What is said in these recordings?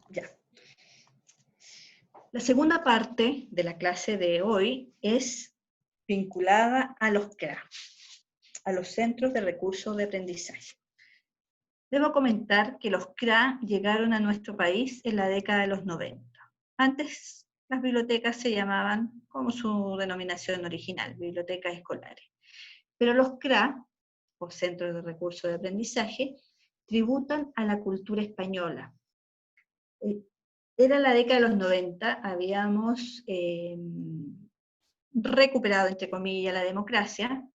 Ya. La segunda parte de la clase de hoy es vinculada a los CRA, a los Centros de Recursos de Aprendizaje. Debo comentar que los CRA llegaron a nuestro país en la década de los 90. Antes las bibliotecas se llamaban, como su denominación original, bibliotecas escolares. Pero los CRA, o Centros de Recursos de Aprendizaje, tributan a la cultura española. Era la década de los 90, habíamos recuperado, entre comillas, la democracia,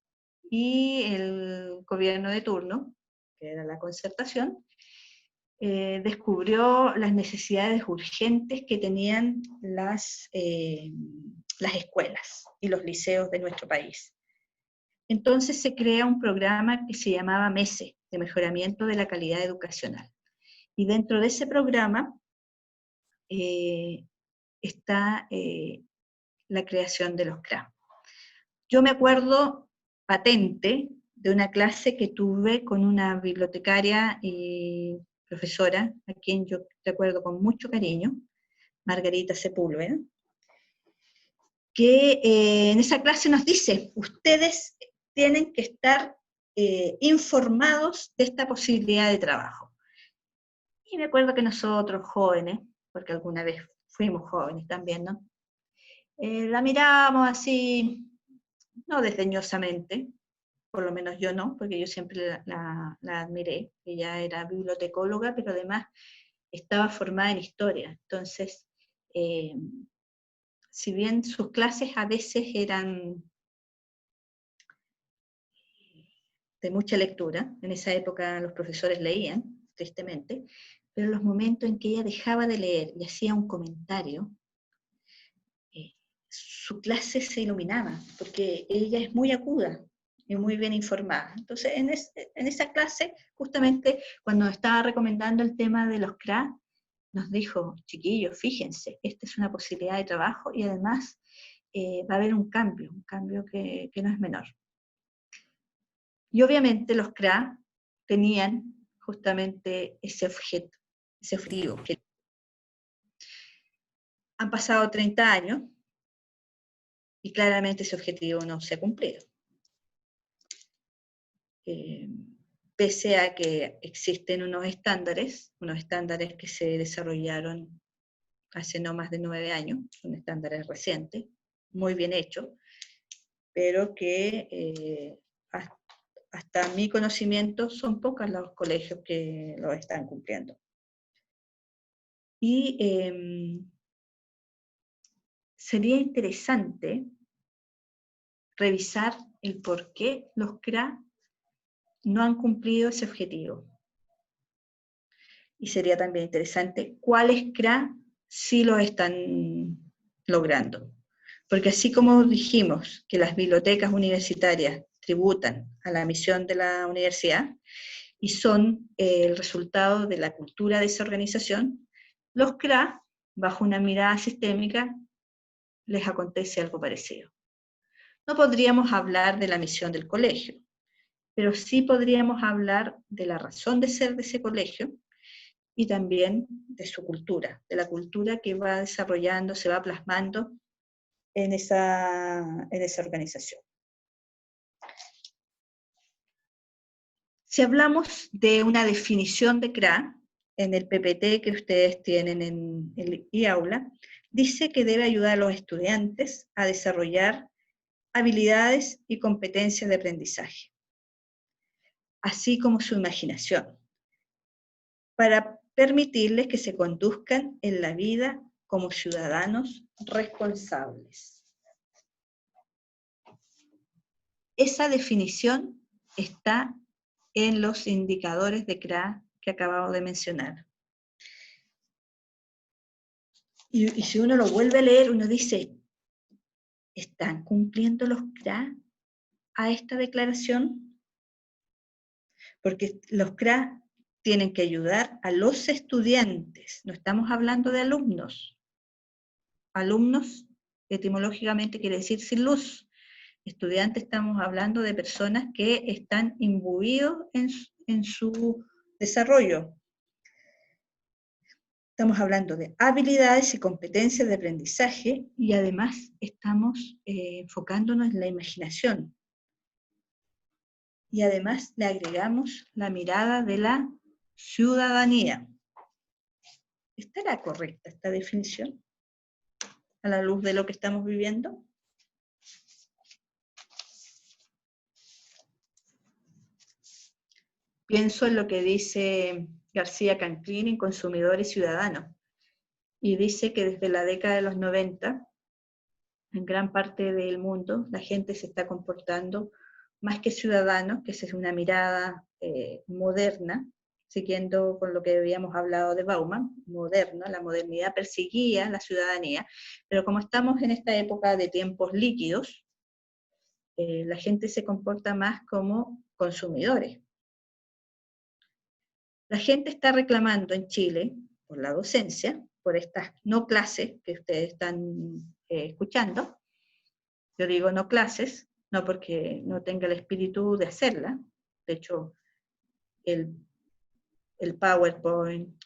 y el gobierno de turno, que era la Concertación, descubrió las necesidades urgentes que tenían las escuelas y los liceos de nuestro país. Entonces se crea un programa que se llamaba MESE, de Mejoramiento de la Calidad Educacional. Y dentro de ese programa está la creación de los CRA. Yo me acuerdo patente de una clase que tuve con una bibliotecaria y profesora, a quien yo recuerdo con mucho cariño, Margarita Sepúlveda, que en esa clase nos dice, ustedes tienen que estar informados de esta posibilidad de trabajo. Y me acuerdo que nosotros jóvenes, porque alguna vez fuimos jóvenes también, ¿no? La mirábamos así, no desdeñosamente, por lo menos yo no, porque yo siempre la admiré. Ella era bibliotecóloga, pero además estaba formada en historia. Entonces, si bien sus clases a veces eran de mucha lectura, en esa época los profesores leían, tristemente, pero los momentos en que ella dejaba de leer y hacía un comentario, su clase se iluminaba, porque ella es muy aguda y muy bien informada. Entonces, en esa clase, justamente cuando estaba recomendando el tema de los CRA, nos dijo, chiquillos, fíjense, esta es una posibilidad de trabajo y además va a haber un cambio que no es menor. Y obviamente los CRA tenían justamente ese objeto, ese objetivo. Han pasado 30 años y claramente ese objetivo no se ha cumplido. Pese a que existen unos estándares que se desarrollaron hace no más de 9 años, son estándares recientes, muy bien hechos, pero que hasta mi conocimiento son pocos los colegios que lo están cumpliendo. Y sería interesante revisar el por qué los CRA no han cumplido ese objetivo. Y sería también interesante cuáles CRA sí lo están logrando. Porque así como dijimos que las bibliotecas universitarias tributan a la misión de la universidad y son el resultado de la cultura de esa organización, los CRA, bajo una mirada sistémica, les acontece algo parecido. No podríamos hablar de la misión del colegio, pero sí podríamos hablar de la razón de ser de ese colegio y también de su cultura, de la cultura que va desarrollando, se va plasmando en esa organización. Si hablamos de una definición de CRA, en el PPT que ustedes tienen en el e-aula, dice que debe ayudar a los estudiantes a desarrollar habilidades y competencias de aprendizaje, así como su imaginación, para permitirles que se conduzcan en la vida como ciudadanos responsables. Esa definición está en los indicadores de CRA que acabamos de mencionar. Y si uno lo vuelve a leer, uno dice, ¿están cumpliendo los CRA a esta declaración? Porque los CRA tienen que ayudar a los estudiantes, no estamos hablando de alumnos. Alumnos, etimológicamente quiere decir sin luz. Estudiantes, estamos hablando de personas que están imbuidos en su desarrollo. Estamos hablando de habilidades y competencias de aprendizaje y además estamos enfocándonos en la imaginación. Y además le agregamos la mirada de la ciudadanía. ¿Estará correcta esta definición a la luz de lo que estamos viviendo? Pienso en lo que dice García Canclini en Consumidores Ciudadanos, y dice que desde la década de los 90, en gran parte del mundo, la gente se está comportando más que ciudadanos, que esa es una mirada moderna, siguiendo con lo que habíamos hablado de Bauman, moderno, la modernidad perseguía la ciudadanía, pero como estamos en esta época de tiempos líquidos, la gente se comporta más como consumidores. La gente está reclamando en Chile, por la docencia, por estas no clases que ustedes están escuchando. Yo digo no clases, no porque no tenga el espíritu de hacerla. De hecho, el PowerPoint,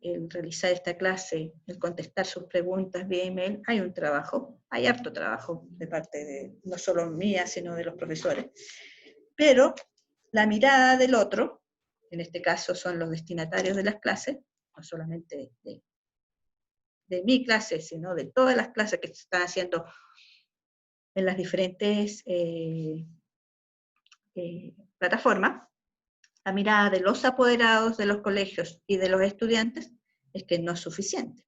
el realizar esta clase, el contestar sus preguntas vía email, hay un trabajo, hay harto trabajo de parte de, no solo mía, sino de los profesores. Pero la mirada del otro, en este caso son los destinatarios de las clases, no solamente de mi clase, sino de todas las clases que se están haciendo en las diferentes plataformas, la mirada de los apoderados de los colegios y de los estudiantes es que no es suficiente.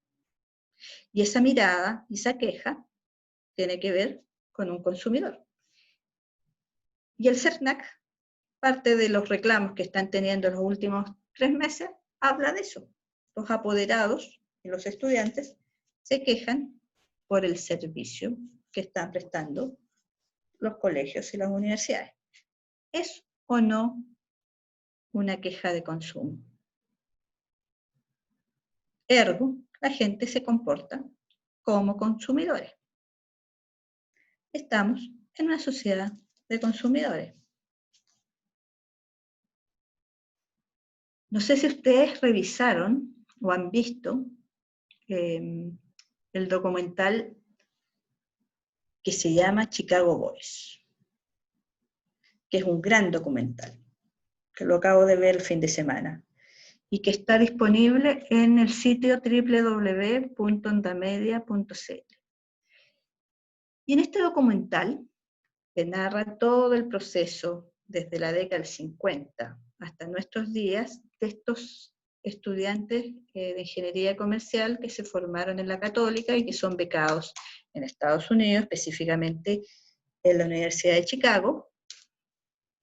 Y esa mirada, esa queja, tiene que ver con un consumidor. Y el CERNAC, parte de los reclamos que están teniendo en los últimos 3 meses, habla de eso. Los apoderados y los estudiantes se quejan por el servicio que están prestando los colegios y las universidades. ¿Es o no una queja de consumo? Ergo, la gente se comporta como consumidores. Estamos en una sociedad de consumidores. No sé si ustedes revisaron o han visto el documental que se llama Chicago Boys, que es un gran documental, que lo acabo de ver el fin de semana, y que está disponible en el sitio www.ondamedia.cl. Y en este documental, que narra todo el proceso desde la década del 50 hasta nuestros días, de estos estudiantes de ingeniería comercial que se formaron en la Católica y que son becados en Estados Unidos, específicamente en la Universidad de Chicago,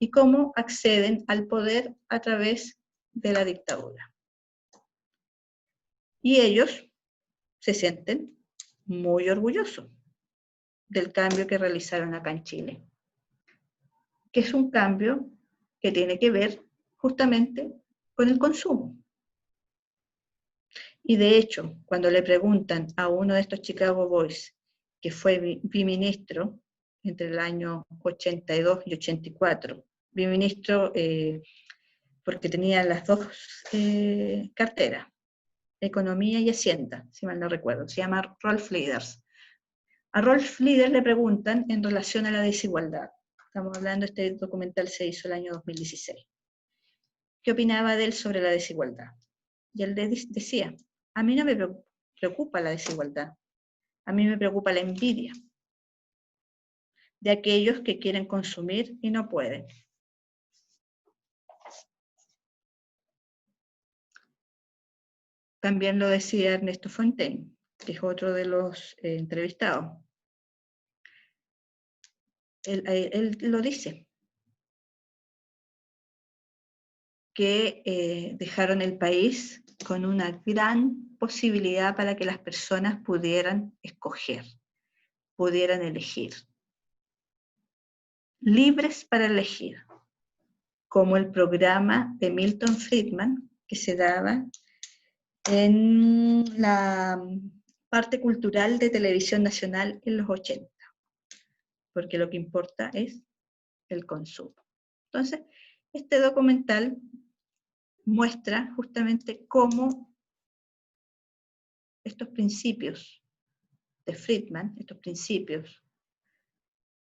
y cómo acceden al poder a través de la dictadura. Y ellos se sienten muy orgullosos del cambio que realizaron acá en Chile, que es un cambio que tiene que ver justamente con el consumo. Y de hecho, cuando le preguntan a uno de estos Chicago Boys, que fue biministro entre el año 82 y 84, biministro porque tenía las dos carteras, Economía y Hacienda, si mal no recuerdo, se llama Rolf Leaders. A Rolf Leaders le preguntan en relación a la desigualdad. Estamos hablando, este documental se hizo el año 2016. ¿Qué opinaba de él sobre la desigualdad? Y él decía, a mí no me preocupa la desigualdad, a mí me preocupa la envidia de aquellos que quieren consumir y no pueden. También lo decía Ernesto Fontaine, que es otro de los entrevistados. Él lo dice, que dejaron el país con una gran posibilidad para que las personas pudieran escoger, pudieran elegir. Libres para elegir, como el programa de Milton Friedman que se daba en la parte cultural de Televisión Nacional en los 80, porque lo que importa es el consumo. Entonces, este documental muestra justamente cómo estos principios de Friedman, estos principios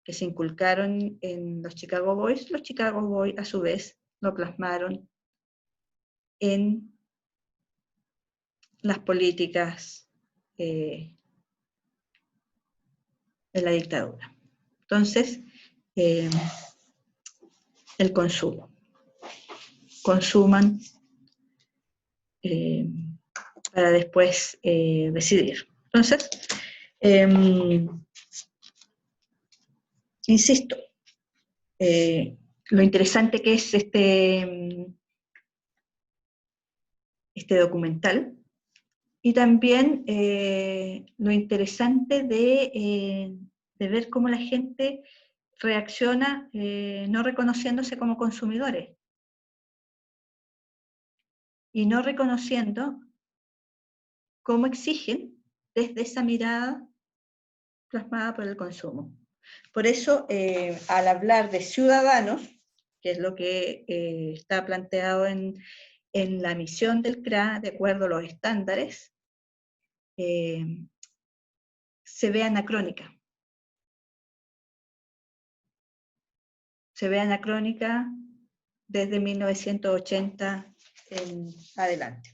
que se inculcaron en los Chicago Boys a su vez lo plasmaron en las políticas en la dictadura. Entonces, el consumo. Consuman para después decidir. Entonces, insisto, lo interesante que es este documental, y también lo interesante de ver cómo la gente reacciona no reconociéndose como consumidores y no reconociendo cómo exigen desde esa mirada plasmada por el consumo. Por eso, al hablar de ciudadanos, que es lo que está planteado en la misión del CRA, de acuerdo a los estándares, se ve anacrónica. Se ve anacrónica desde 1980 en adelante.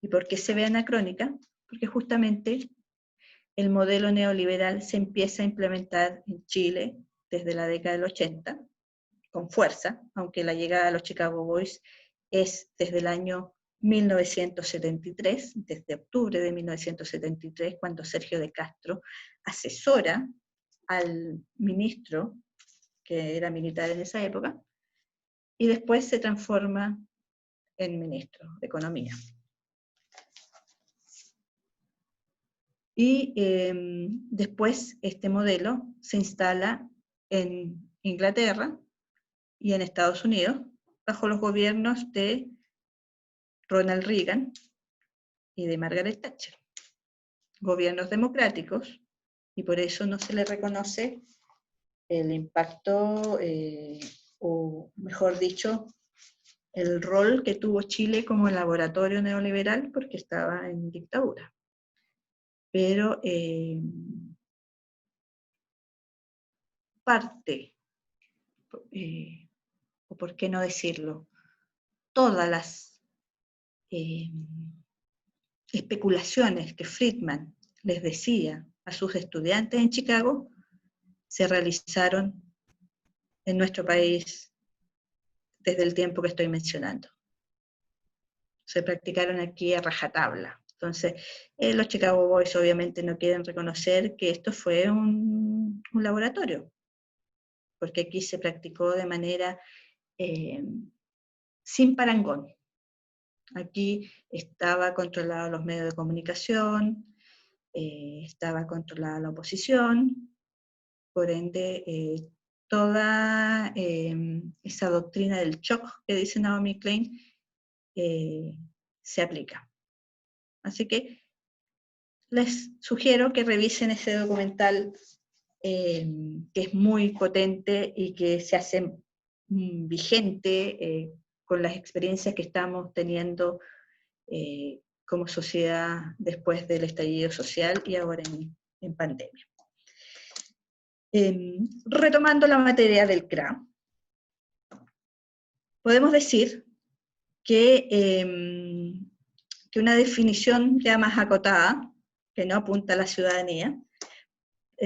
¿Y por qué se ve anacrónica? Porque justamente el modelo neoliberal se empieza a implementar en Chile desde la década del 80, con fuerza, aunque la llegada de los Chicago Boys es desde el año 1973, desde octubre de 1973, cuando Sergio de Castro asesora al ministro, que era militar en esa época, y después se transforma en ministro de Economía. Y después este modelo se instala en Inglaterra y en Estados Unidos, bajo los gobiernos de Ronald Reagan y de Margaret Thatcher. Gobiernos democráticos, y por eso no se le reconoce el impacto, o mejor dicho, el rol que tuvo Chile como laboratorio neoliberal, porque estaba en dictadura. Pero parte, o por qué no decirlo, todas las especulaciones que Friedman les decía a sus estudiantes en Chicago se realizaron en nuestro país desde el tiempo que estoy mencionando. Se practicaron aquí a rajatabla. Entonces, los Chicago Boys obviamente no quieren reconocer que esto fue un laboratorio, porque aquí se practicó de manera sin parangón. Aquí estaba controlado los medios de comunicación, estaba controlada la oposición, por ende, toda esa doctrina del shock que dice Naomi Klein se aplica. Así que les sugiero que revisen ese documental que es muy potente y que se hace vigente con las experiencias que estamos teniendo como sociedad después del estallido social y ahora en pandemia. Retomando la materia del CRA, podemos decir que una definición ya más acotada, que no apunta a la ciudadanía,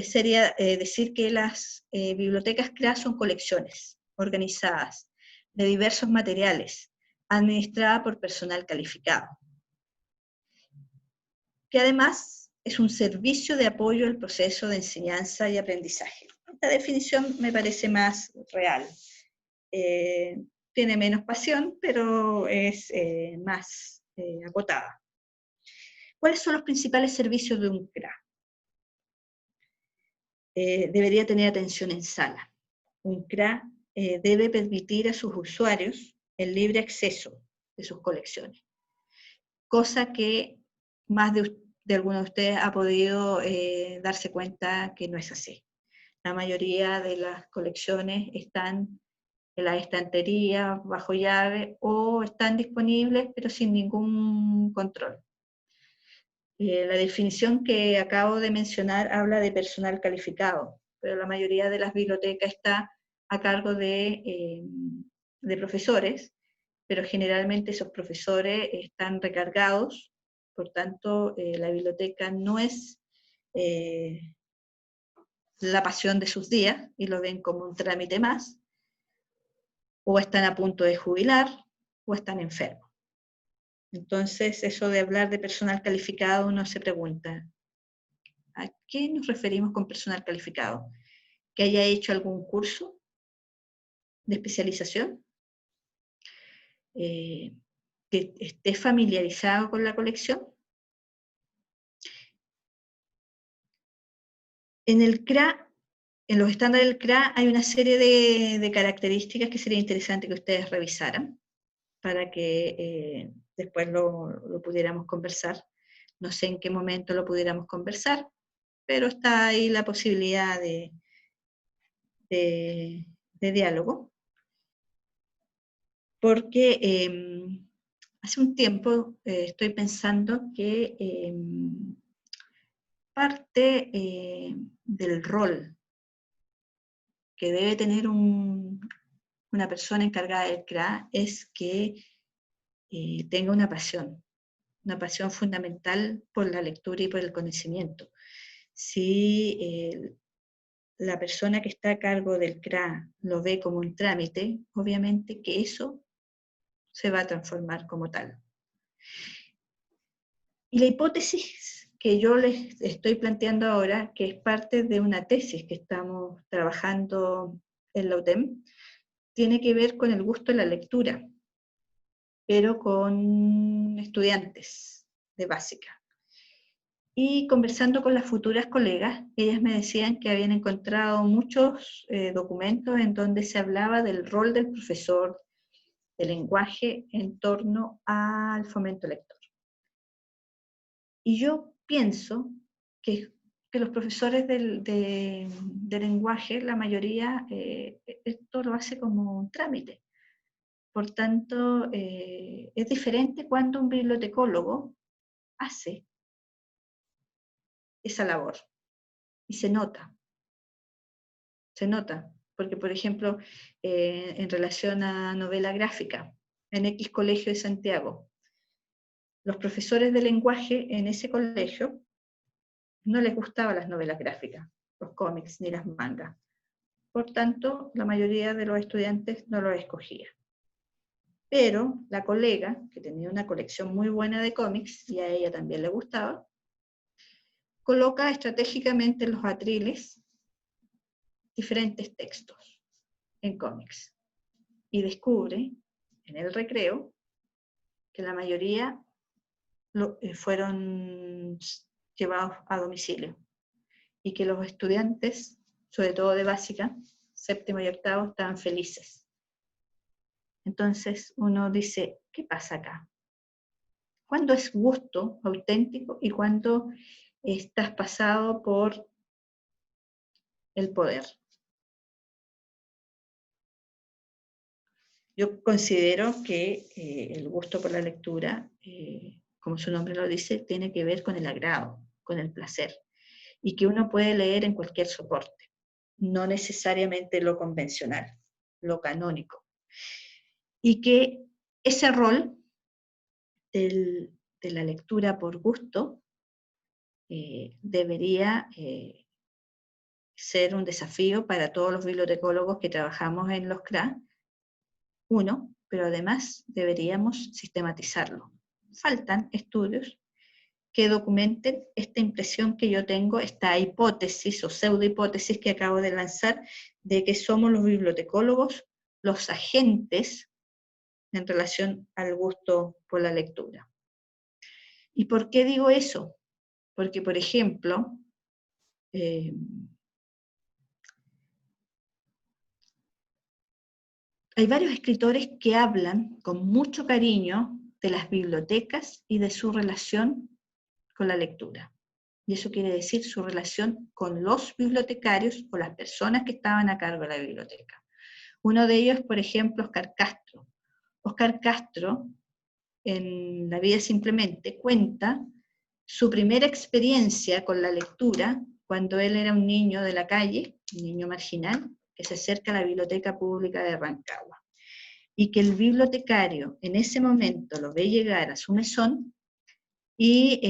sería decir que las bibliotecas CRA son colecciones organizadas de diversos materiales, administradas por personal calificado, que además es un servicio de apoyo al proceso de enseñanza y aprendizaje. Esta definición me parece más real. Tiene menos pasión, pero es más acotada. ¿Cuáles son los principales servicios de un CRA? Debería tener atención en sala. Un CRA debe permitir a sus usuarios el libre acceso de sus colecciones, cosa que más de alguno de ustedes ha podido darse cuenta que no es así. La mayoría de las colecciones están en la estantería, bajo llave, o están disponibles pero sin ningún control. La definición que acabo de mencionar habla de personal calificado, pero la mayoría de las bibliotecas está a cargo de profesores, pero generalmente esos profesores están recargados, por tanto la biblioteca no es la pasión de sus días y lo ven como un trámite más, o están a punto de jubilar, o están enfermos. Entonces, eso de hablar de personal calificado, uno se pregunta, ¿a qué nos referimos con personal calificado? ¿Que haya hecho algún curso de especialización? ¿Que esté familiarizado con la colección? En el CRA, en los estándares del CRA hay una serie de características que sería interesante que ustedes revisaran para que después lo pudiéramos conversar. No sé en qué momento lo pudiéramos conversar, pero está ahí la posibilidad de diálogo. Porque hace un tiempo estoy pensando que parte del rol que debe tener una persona encargada del CRA es que tenga una pasión fundamental por la lectura y por el conocimiento. Si la persona que está a cargo del CRA lo ve como un trámite, obviamente que eso se va a transformar como tal. Y la hipótesis que yo les estoy planteando ahora, que es parte de una tesis que estamos trabajando en la UTEM, tiene que ver con el gusto de la lectura, pero con estudiantes de básica. Y conversando con las futuras colegas, ellas me decían que habían encontrado muchos documentos en donde se hablaba del rol del profesor de lenguaje en torno al fomento lector. Y yo pienso que los profesores de lenguaje, la mayoría, esto lo hace como un trámite. Por tanto, es diferente cuando un bibliotecólogo hace esa labor. Y se nota, porque por ejemplo, en relación a novela gráfica, en X Colegio de Santiago, los profesores de lenguaje en ese colegio no les gustaban las novelas gráficas, los cómics ni las mangas. Por tanto, la mayoría de los estudiantes no los escogía. Pero la colega, que tenía una colección muy buena de cómics, y a ella también le gustaba, coloca estratégicamente en los atriles diferentes textos en cómics. Y descubre, en el recreo, que la mayoría fueron llevados a domicilio. Y que los estudiantes, sobre todo de básica, séptimo y octavo, estaban felices. Entonces uno dice, ¿qué pasa acá? ¿Cuándo es gusto auténtico y cuándo estás pasado por el poder? Yo considero que el gusto por la lectura, como su nombre lo dice, tiene que ver con el agrado, con el placer, y que uno puede leer en cualquier soporte, no necesariamente lo convencional, lo canónico. Y que ese rol de la lectura por gusto debería ser un desafío para todos los bibliotecólogos que trabajamos en los CRA, pero además deberíamos sistematizarlo. Faltan estudios que documenten esta impresión que yo tengo, esta hipótesis o pseudohipótesis que acabo de lanzar, de que somos los bibliotecólogos los agentes en relación al gusto por la lectura. ¿Y por qué digo eso? Porque, por ejemplo, hay varios escritores que hablan con mucho cariño de las bibliotecas y de su relación con la lectura. Y eso quiere decir su relación con los bibliotecarios o las personas que estaban a cargo de la biblioteca. Uno de ellos, por ejemplo, Oscar Castro. Oscar Castro, en La vida simplemente, cuenta su primera experiencia con la lectura, cuando él era un niño de la calle, un niño marginal, que se acerca a la Biblioteca Pública de Rancagua, y que el bibliotecario en ese momento lo ve llegar a su mesón y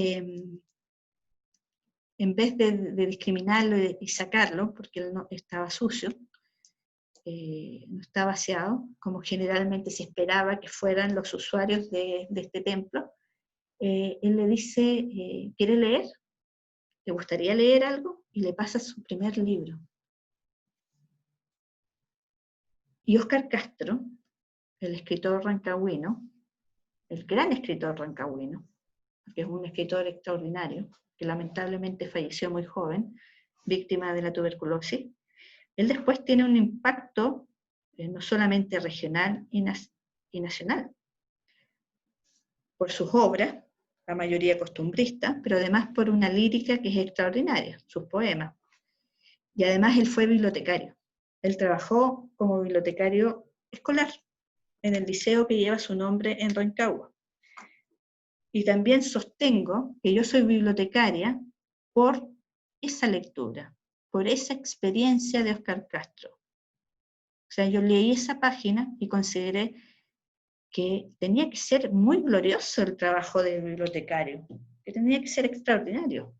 en vez de discriminarlo y sacarlo, porque él no estaba sucio, no está vaciado, como generalmente se esperaba que fueran los usuarios de este templo, él le dice, ¿quiere leer? ¿Le gustaría leer algo? Y le pasa su primer libro. Y Óscar Castro, el escritor rancagüino, el gran escritor rancagüino, que es un escritor extraordinario, que lamentablemente falleció muy joven, víctima de la tuberculosis, él después tiene un impacto no solamente regional y nacional, por sus obras, la mayoría costumbristas, pero además por una lírica que es extraordinaria, sus poemas. Y además él fue bibliotecario. Él trabajó como bibliotecario escolar en el liceo que lleva su nombre en Rancagua. Y también sostengo que yo soy bibliotecaria por esa lectura, por esa experiencia de Óscar Castro. O sea, yo leí esa página y consideré que tenía que ser muy glorioso el trabajo del bibliotecario, que tenía que ser extraordinario.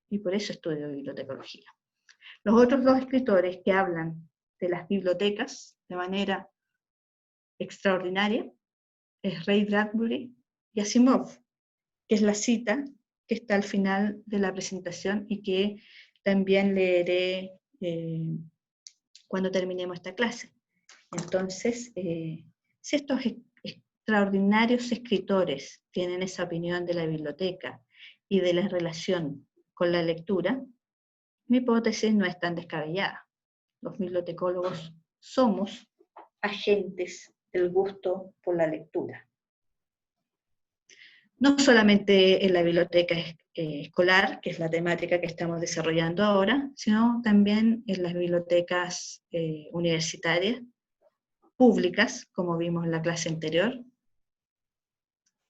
Y por eso estudio bibliotecología. Los otros dos escritores que hablan de las bibliotecas de manera extraordinaria es Ray Bradbury y Asimov, que es la cita que está al final de la presentación y que también leeré cuando terminemos esta clase. Entonces, si estos extraordinarios escritores tienen esa opinión de la biblioteca y de la relación con la lectura, mi hipótesis no es tan descabellada. Los bibliotecólogos somos agentes del gusto por la lectura. No solamente en la biblioteca escolar, que es la temática que estamos desarrollando ahora, sino también en las bibliotecas universitarias, públicas, como vimos en la clase anterior,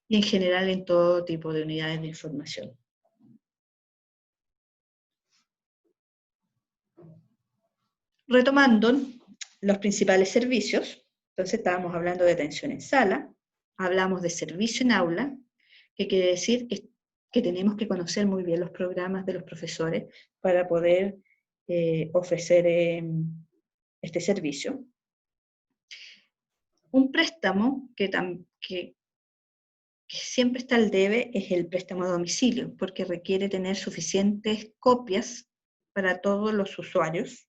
y en general en todo tipo de unidades de información. Retomando los principales servicios, entonces estábamos hablando de atención en sala, hablamos de servicio en aula, que quiere decir que tenemos que conocer muy bien los programas de los profesores para poder ofrecer este servicio. Un préstamo que siempre está al debe es el préstamo a domicilio, porque requiere tener suficientes copias para todos los usuarios.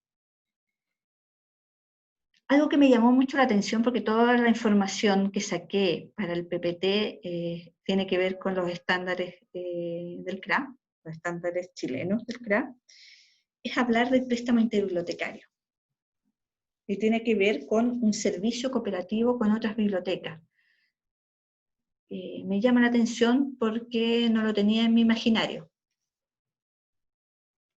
Algo que me llamó mucho la atención, porque toda la información que saqué para el PPT tiene que ver con los estándares del CRA, los estándares chilenos del CRA, es hablar del préstamo interbibliotecario. Y tiene que ver con un servicio cooperativo con otras bibliotecas. Me llama la atención porque no lo tenía en mi imaginario.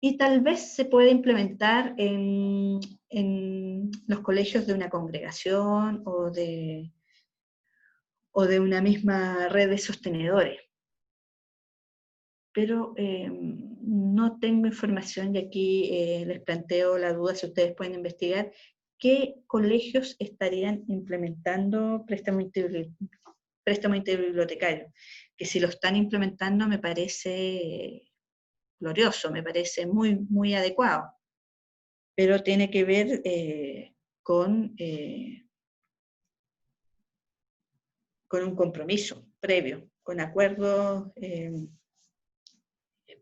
Y tal vez se puede implementar en los colegios de una congregación o de una misma red de sostenedores. Pero no tengo información y aquí les planteo la duda, si ustedes pueden investigar, ¿qué colegios estarían implementando préstamo interbibliotecario? Que si lo están implementando me parece glorioso, me parece muy, muy adecuado, pero tiene que ver con un compromiso previo, con acuerdos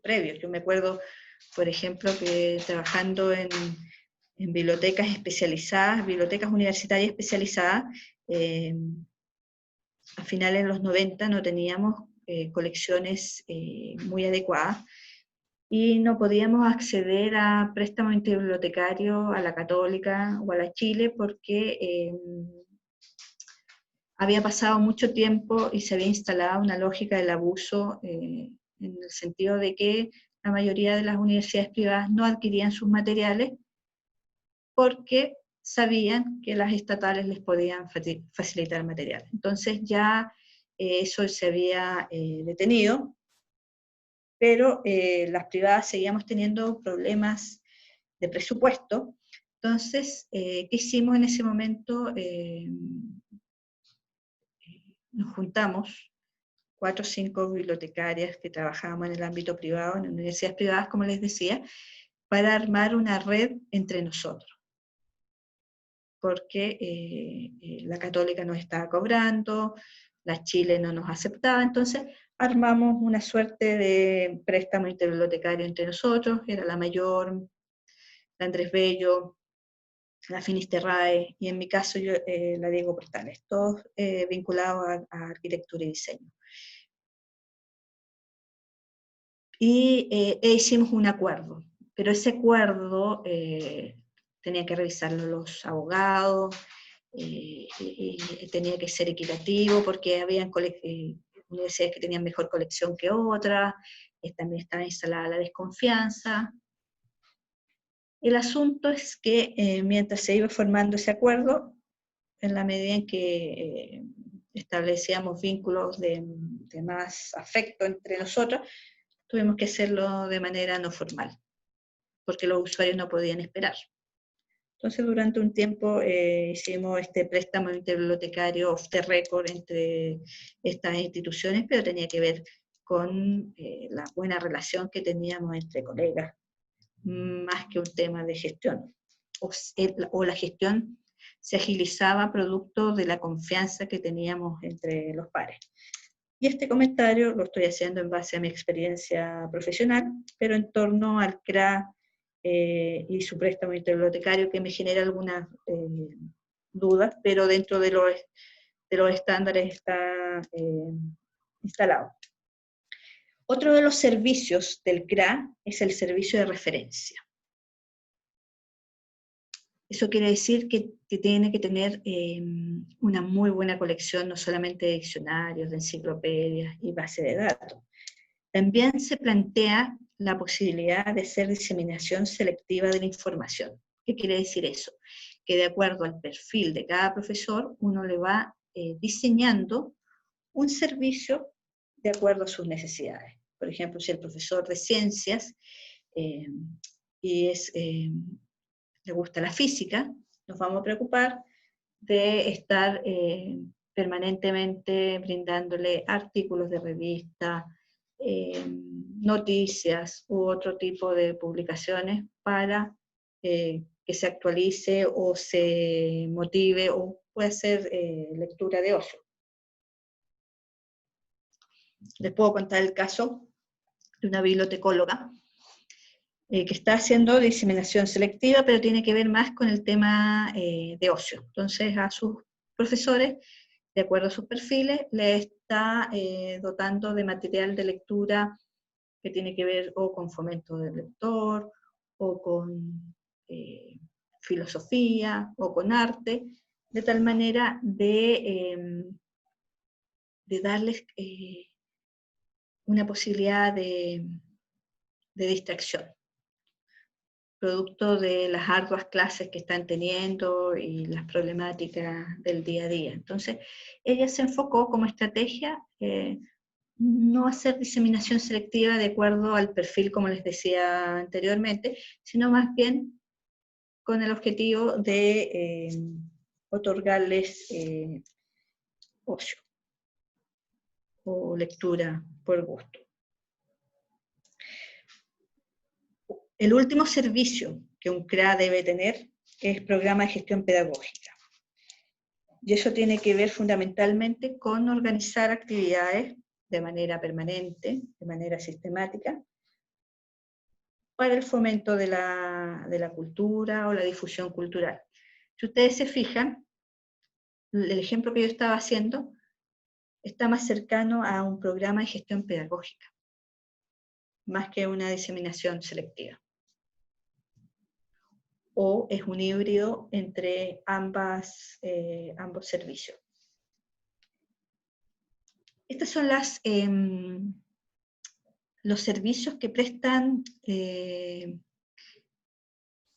previos. Yo me acuerdo, por ejemplo, que trabajando en bibliotecas especializadas, bibliotecas universitarias especializadas, a finales de los 90 no teníamos colecciones muy adecuadas, y no podíamos acceder a préstamos interbibliotecarios a la Católica o a la Chile porque había pasado mucho tiempo y se había instalado una lógica del abuso en el sentido de que la mayoría de las universidades privadas no adquirían sus materiales porque sabían que las estatales les podían facilitar materiales. Entonces ya eso se había detenido, pero las privadas seguíamos teniendo problemas de presupuesto. Entonces, ¿qué hicimos en ese momento? Nos juntamos 4 o 5 bibliotecarias que trabajábamos en el ámbito privado, en universidades privadas, como les decía, para armar una red entre nosotros. Porque la Católica nos estaba cobrando, la Chile no nos aceptaba, entonces armamos una suerte de préstamo interbibliotecario entre nosotros, era la Mayor, la Andrés Bello, la Finisterrae, y en mi caso yo, la Diego Portales, todos vinculados a arquitectura y diseño. Y hicimos un acuerdo, pero ese acuerdo tenía que revisarlo los abogados, y tenía que ser equitativo, porque había universidades que tenían mejor colección que otras, también estaba instalada la desconfianza. El asunto es que mientras se iba formando ese acuerdo, en la medida en que establecíamos vínculos de más afecto entre nosotros, tuvimos que hacerlo de manera no formal, porque los usuarios no podían esperar. Entonces, durante un tiempo hicimos este préstamo interbibliotecario off the record entre estas instituciones, pero tenía que ver con la buena relación que teníamos entre colegas, más que un tema de gestión. O la gestión se agilizaba producto de la confianza que teníamos entre los pares. Y este comentario lo estoy haciendo en base a mi experiencia profesional, pero en torno al CRA y su préstamo interbibliotecario, que me genera algunas dudas, pero dentro de los estándares está instalado. Otro de los servicios del CRA es el servicio de referencia. Eso quiere decir que tiene que tener una muy buena colección, no solamente de diccionarios, de enciclopedias y base de datos. También se plantea la posibilidad de hacer diseminación selectiva de la información. ¿Qué quiere decir eso? Que de acuerdo al perfil de cada profesor, uno le va diseñando un servicio de acuerdo a sus necesidades. Por ejemplo, si el profesor de ciencias le gusta la física, nos vamos a preocupar de estar permanentemente brindándole artículos de revista, noticias u otro tipo de publicaciones para que se actualice o se motive o pueda ser lectura de ocio. Les puedo contar el caso de una bibliotecóloga que está haciendo diseminación selectiva, pero tiene que ver más con el tema de ocio. Entonces, a sus profesores, de acuerdo a sus perfiles, le está dotando de material de lectura que tiene que ver o con fomento del lector, o con filosofía, o con arte, de tal manera de darles una posibilidad de distracción, producto de las arduas clases que están teniendo y las problemáticas del día a día. Entonces, ella se enfocó como estrategia no hacer diseminación selectiva de acuerdo al perfil, como les decía anteriormente, sino más bien con el objetivo de otorgarles ocio o lectura por gusto. El último servicio que un CRA debe tener es programa de gestión pedagógica. Y eso tiene que ver fundamentalmente con organizar actividades de manera permanente, de manera sistemática, para el fomento de la cultura o la difusión cultural. Si ustedes se fijan, el ejemplo que yo estaba haciendo está más cercano a un programa de gestión pedagógica, más que una diseminación selectiva. O es un híbrido entre ambos servicios. Estos son los servicios que prestan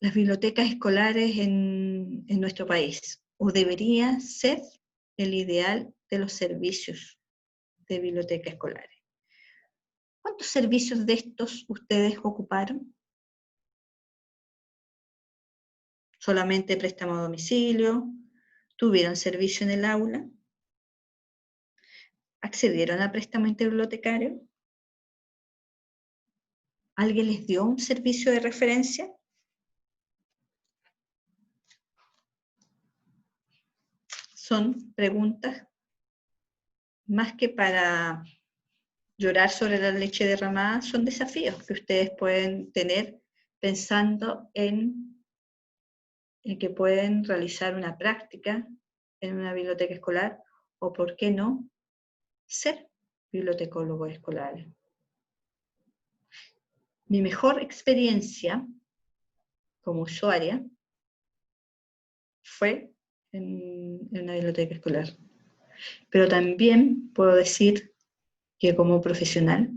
las bibliotecas escolares en nuestro país, o debería ser el ideal de los servicios de biblioteca escolares. ¿Cuántos servicios de estos ustedes ocuparon? ¿Solamente préstamo a domicilio? ¿Tuvieron servicio en el aula? ¿Accedieron a préstamo interbibliotecario? ¿Alguien les dio un servicio de referencia? Son preguntas más que para llorar sobre la leche derramada, son desafíos que ustedes pueden tener pensando en que pueden realizar una práctica en una biblioteca escolar o, ¿por qué no?, ser bibliotecólogos escolares. Mi mejor experiencia como usuaria fue en una biblioteca escolar. Pero también puedo decir que como profesional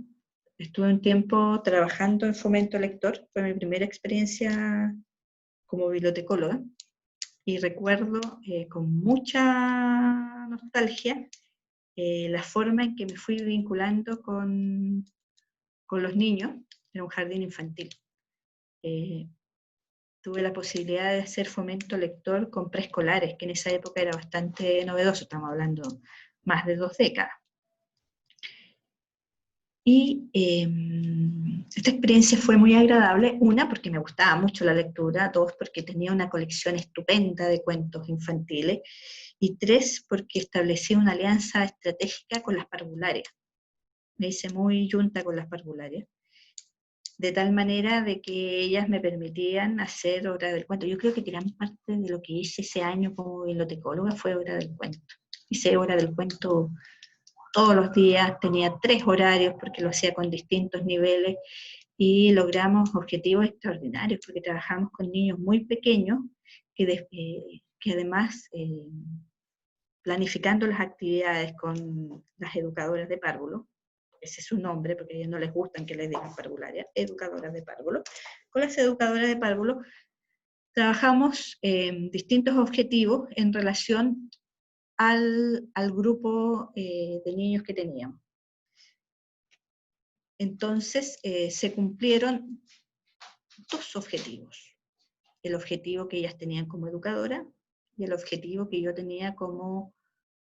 estuve un tiempo trabajando en Fomento Lector, fue mi primera experiencia como bibliotecóloga, y recuerdo con mucha nostalgia la forma en que me fui vinculando con los niños en un jardín infantil. Tuve la posibilidad de hacer fomento lector con preescolares, que en esa época era bastante novedoso, estamos hablando más de 2 décadas. Y esta experiencia fue muy agradable, una, porque me gustaba mucho la lectura, 2, porque tenía una colección estupenda de cuentos infantiles, y 3, porque establecí una alianza estratégica con las parvularias. Me hice muy yunta con las parvularias, de tal manera de que ellas me permitían hacer hora del cuento. Yo creo que gran parte de lo que hice ese año como bibliotecóloga fue hora del cuento. Hice hora del cuento todos los días, tenía 3 horarios porque lo hacía con distintos niveles y logramos objetivos extraordinarios porque trabajamos con niños muy pequeños que además planificando las actividades con las educadoras de párvulo, ese es su nombre porque a ellos no les gustan que les digan parvularia, educadoras de párvulo, con las educadoras de párvulo trabajamos distintos objetivos en relación al grupo de niños que teníamos. Entonces se cumplieron 2 objetivos, el objetivo que ellas tenían como educadora y el objetivo que yo tenía como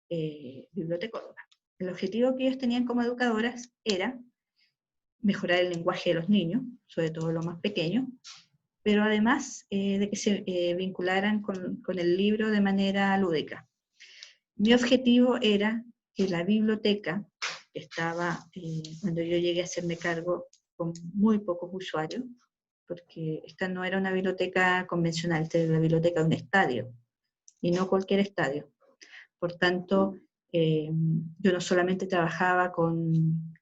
bibliotecóloga. El objetivo que ellos tenían como educadoras era mejorar el lenguaje de los niños, sobre todo los más pequeños, pero además de que se vincularan con el libro de manera lúdica. Mi objetivo era que la biblioteca, que estaba, cuando yo llegué a hacerme cargo, con muy pocos usuarios, porque esta no era una biblioteca convencional, esta era la biblioteca de un estadio, y no cualquier estadio. Por tanto, yo no solamente trabajaba con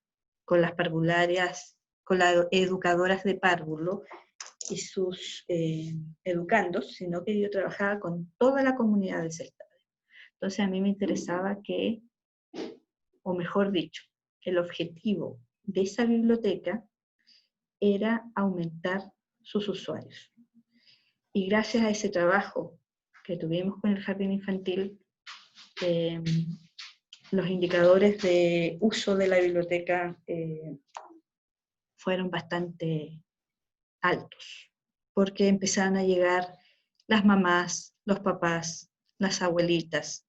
las parvularias, con las educadoras de párvulo y sus educandos, sino que yo trabajaba con toda la comunidad de ese estadio. Entonces a mí me interesaba que, o mejor dicho, el objetivo de esa biblioteca era aumentar sus usuarios. Y gracias a ese trabajo que tuvimos con el jardín infantil, los indicadores de uso de la biblioteca fueron bastante altos, porque empezaron a llegar las mamás, los papás, las abuelitas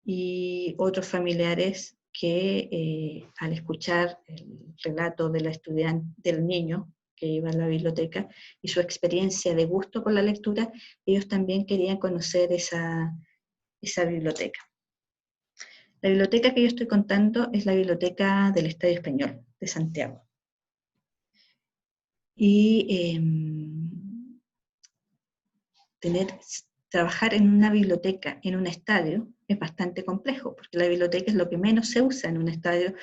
y otros familiares que al escuchar el relato de la estudiante, del niño que iba a la biblioteca y su experiencia de gusto por la lectura, ellos también querían conocer esa biblioteca. La biblioteca que yo estoy contando es la biblioteca del Estadio Español de Santiago. Y trabajar en una biblioteca, en un estadio, es bastante complejo, porque la biblioteca es lo que menos se usa en un estadio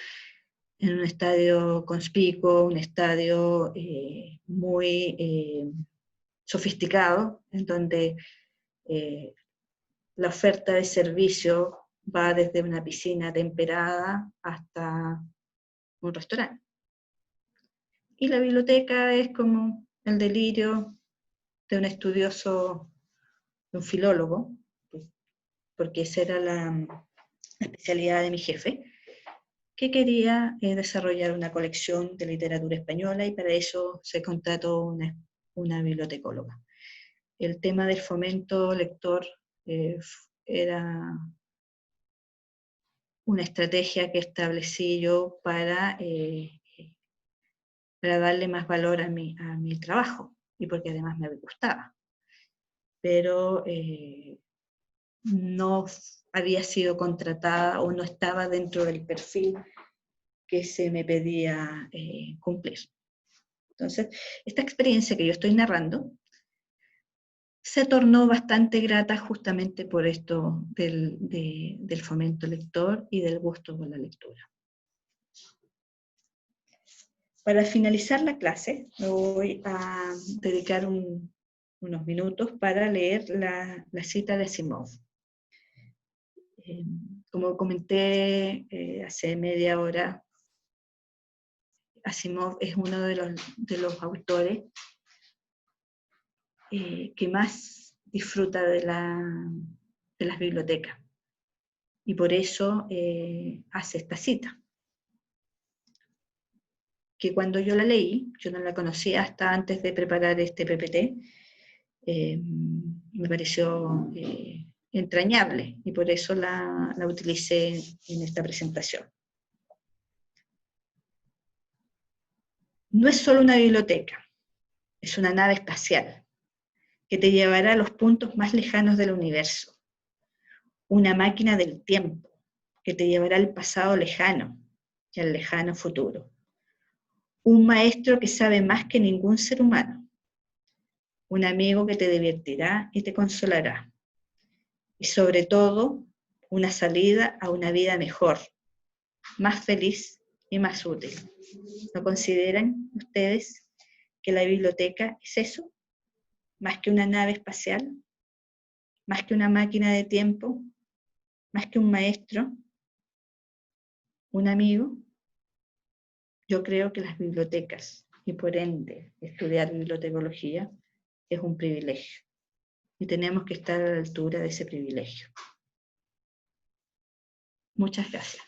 conspicuo, un estadio muy sofisticado, en donde la oferta de servicio va desde una piscina temperada hasta un restaurante. Y la biblioteca es como el delirio de un estudioso, de un filólogo, porque esa era la especialidad de mi jefe, que quería desarrollar una colección de literatura española y para eso se contrató una bibliotecóloga. El tema del fomento lector era una estrategia que establecí yo para darle más valor a mi trabajo y porque además me gustaba. Pero no había sido contratada o no estaba dentro del perfil que se me pedía cumplir. Entonces, esta experiencia que yo estoy narrando se tornó bastante grata justamente por esto del fomento lector y del gusto por la lectura. Para finalizar la clase, me voy a dedicar unos minutos para leer la cita de Asimov. Como comenté hace media hora, Asimov es uno de los autores que más disfruta de las bibliotecas. Y por eso hace esta cita. Que cuando yo la leí, yo no la conocía hasta antes de preparar este PPT, me pareció entrañable y por eso la utilicé en esta presentación. No es solo una biblioteca, es una nave espacial que te llevará a los puntos más lejanos del universo. Una máquina del tiempo que te llevará al pasado lejano y al lejano futuro. Un maestro que sabe más que ningún ser humano. Un amigo que te divertirá y te consolará. Y sobre todo, una salida a una vida mejor, más feliz y más útil. ¿No consideran ustedes que la biblioteca es eso? Más que una nave espacial, más que una máquina de tiempo, más que un maestro, un amigo. Yo creo que las bibliotecas, y por ende estudiar bibliotecología, es un privilegio. Y tenemos que estar a la altura de ese privilegio. Muchas gracias.